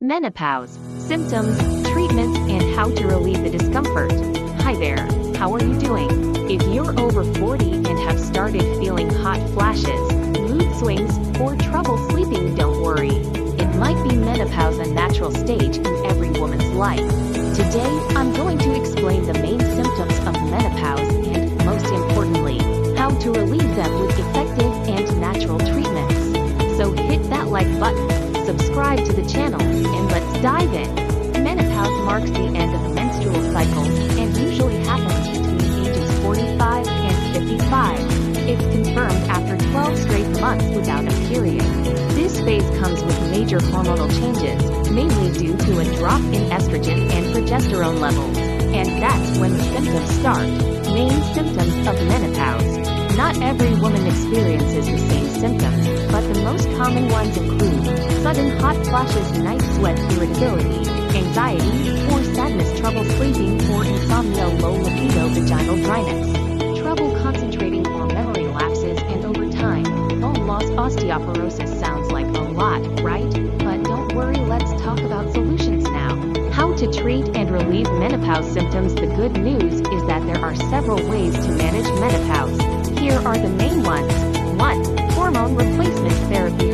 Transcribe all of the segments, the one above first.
Menopause, symptoms, treatments, and how to relieve the discomfort. Hi there, how are you doing? If you're over 40 and have started feeling hot flashes, mood swings, or trouble sleeping, don't worry. It might be menopause, a natural stage in every woman's life. Today, I'm going to explain the main symptoms of menopause and, most importantly, how to relieve them with effective and natural treatments. So hit that like button, subscribe to the channel, and let's dive in. Menopause marks the end of the menstrual cycle and usually happens between ages 45 and 55. It's confirmed after 12 straight months without a period. This phase comes with major hormonal changes, mainly due to a drop in estrogen and progesterone levels. And that's when the symptoms start. Main symptoms of menopause. Not every woman experiences the same symptoms, but the most common ones include sudden hot flashes, night sweats, irritability, anxiety or sadness, trouble sleeping or insomnia, low libido, vaginal dryness, trouble concentrating or memory lapses, and over time, bone loss. Osteoporosis sounds like a lot, right? But don't worry, let's talk about solutions now. How to treat and relieve menopause symptoms. The good news is that there are several ways to manage menopause. Here are the main ones. 1. Hormone replacement therapy.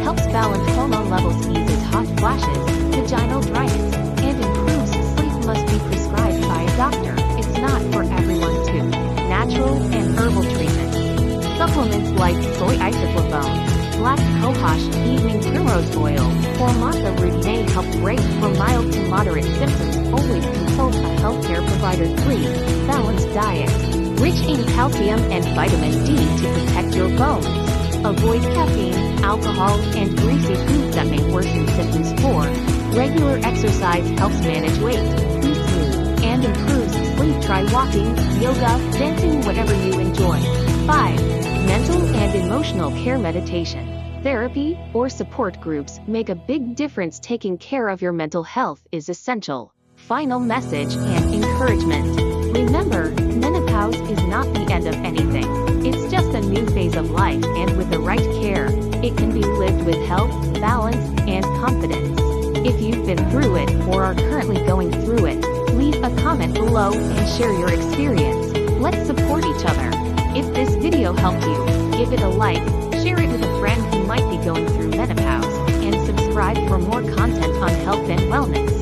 Helps balance hormone levels, eases hot flashes, vaginal dryness, and improves sleep. Must be prescribed by a doctor. It's not for everyone too. Natural and herbal treatment. Supplements like soy isoflavone, black cohosh, evening primrose oil, or matcha root may help break from mild to moderate symptoms. Always consult a healthcare provider. 3. Balanced diet. Rich in calcium and vitamin D to protect your bones. Avoid caffeine, alcohol, and greasy foods that may worsen symptoms. 4. Regular exercise helps manage weight, boosts mood, and improves sleep. Try walking, yoga, dancing, whatever you enjoy. 5. Mental and emotional care. Meditation, therapy, or support groups make a big difference. Taking care of your mental health is essential. Final message and encouragement. Remember, menopause is not the end of anything. It's just a new phase of life, and with the right care, it can be lived with health, balance, and confidence. If you've been through it or are currently going through it, leave a comment below and share your experience. Let's support each other. If this video helped you, give it a like, share it with a friend who might be going through menopause, and subscribe for more content on health and wellness.